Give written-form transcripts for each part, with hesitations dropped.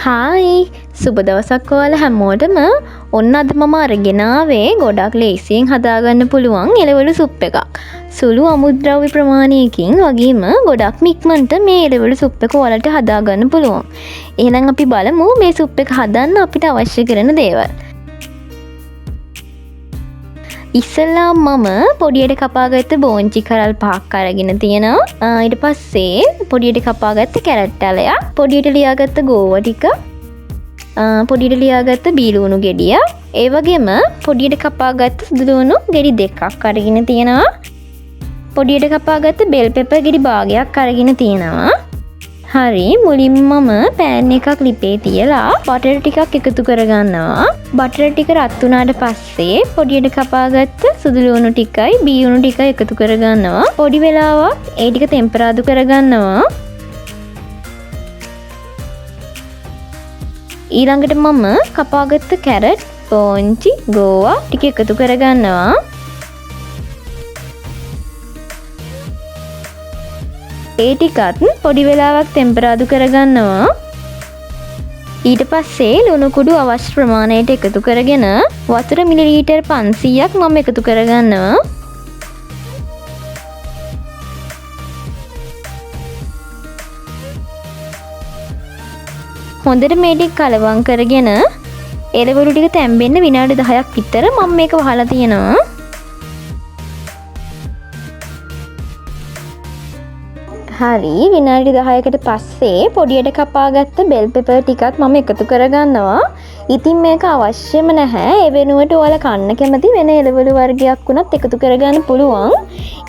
Hi සුබ දවසක් ඔයාලා හැමෝටම. ඔන්න අද මම අරගෙන ආවේ ගොඩක් ලේසියෙන් හදාගන්න පුළුවන් එළවලු සුප් එකක්. සුළු අමුද්‍රව්‍ය ප්‍රමාණයකින් වගේම ගොඩක් ඉක්මනට මේ එළවලු සුප් එක ඔයාලට හදාගන්න පුළුවන්. එහෙනම් අපි බලමු මේ සුප් එක හදන්න අපිට අවශ්‍ය කරන දේවල්. ඉස්සෙල්ලාම මම පොඩියට කපාගත්ත බෝංචි කරල් 5ක් අරගෙන තියෙනවා. ඊට පස්සේ පොඩියට කපාගත්ත කැරට් ඇලයක්, පොඩියට ලියාගත්ත ගෝවා ටික, පොඩියට ලියාගත්ත බීලුණු ගෙඩිය, ඒ වගේම පොඩියට කපාගත්ත සුදු ලුණු ගෙඩි 2ක් අරගෙන තියෙනවා. පොඩියට කපාගත්ත බෙල් පෙපර් ගෙඩි භාගයක් අරගෙන තියෙනවා. හරි, මුලින්ම මම පෑන් එකක් ලිපේ තියලා බටර් ටිකක් එකතු කරගන්නවා. බටර් ටික රත් වුණාට පස්සේ පොඩියට කපාගත්ත සුදු ලුණු ටිකයි බීලුණු ටිකයි එකතු කරගන්නවා. පොඩි වෙලාවක් ඒ ටික ටෙම්පරාදු කරගන්නවා. ඊළඟට මම කපාගත්ත කැරට්, බෝංචි, ගෝවා ටික එකතු කරගන්නවා. ඒ ටිකත් පොඩි වෙලාවක් ටෙම්පරාදු කරගන්නවා. ඊට පස්සේ ලුණු කුඩු අවශ්‍ය ප්‍රමාණයට එකතු කරගෙන වතුර මිලිලීටර් 500ක් මම එකතු කරගන්නවා. හොඳට මේ ටික කලවම් කරගෙන එළවලු ටික තැම්බෙන්න විනාඩි 10ක් විතර මම මේක වහලා තියෙනවා. හරි, විනාඩි 10කට පස්සේ පොඩියට කපාගත්ත බෙල් පෙපර් ටිකත් මම එකතු කරගන්නවා. ඉතින් මේක අවශ්‍යම නැහැ. ඒ වෙනුවට ඔයාලා කන්න කැමති වෙන එළවලු වර්ගයක් වුණත් එකතු කරගන්න පුළුවන්.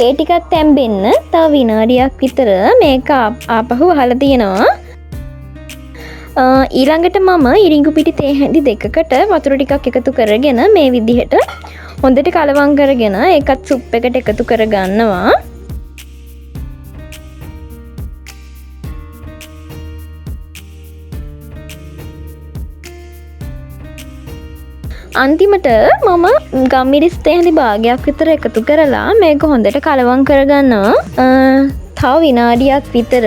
ඒ ටිකත් තැම්බෙන්න තව විනාඩියක් විතර මේක ආපහු වහලා තියෙනවා. ඊළඟට මම ඉරිඟු පිටි තේ හැඳි 2කට වතුර ටිකක් එකතු කරගෙන මේ විදිහට හොඳට කලවම් කරගෙන ඒකත් සුප් එකට එකතු කරගන්නවා. අන්තිමට මම ගම්මිරිස් තේ හැඳි භාගයක් විතර එකතු කරලා මේක හොඳට කලවම් කරගන්නවා. තව විනාඩියක් විතර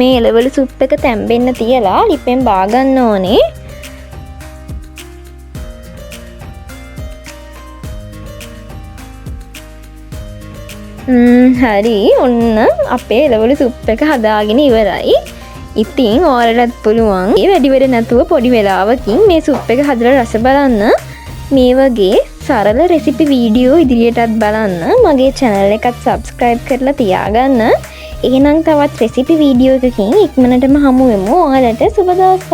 මේ එළවලු සුප් එක තැම්බෙන්න තියලා ලිපෙන් බාගන්න ඕනේ. හරි, ඔන්න අපේ එළවලු සුප් එක හදාගෙන ඉවරයි. ඉතින් ඔයාලටත් පුළුවන් ඒ වැඩි වෙර නැතුව පොඩි වෙලාවකින් මේ සුප් එක හදලා රස බලන්න. මේ වගේ සරල රෙසිපි වීඩියෝ ඉදිරියටත් බලන්න මගේ channel එකත් subscribe කරලා තියාගන්න. එහෙනම් තවත් රෙසිපි වීඩියෝ එකකින් ඉක්මනටම හමු වෙමු. ඔයාලට සුබ දවසක්.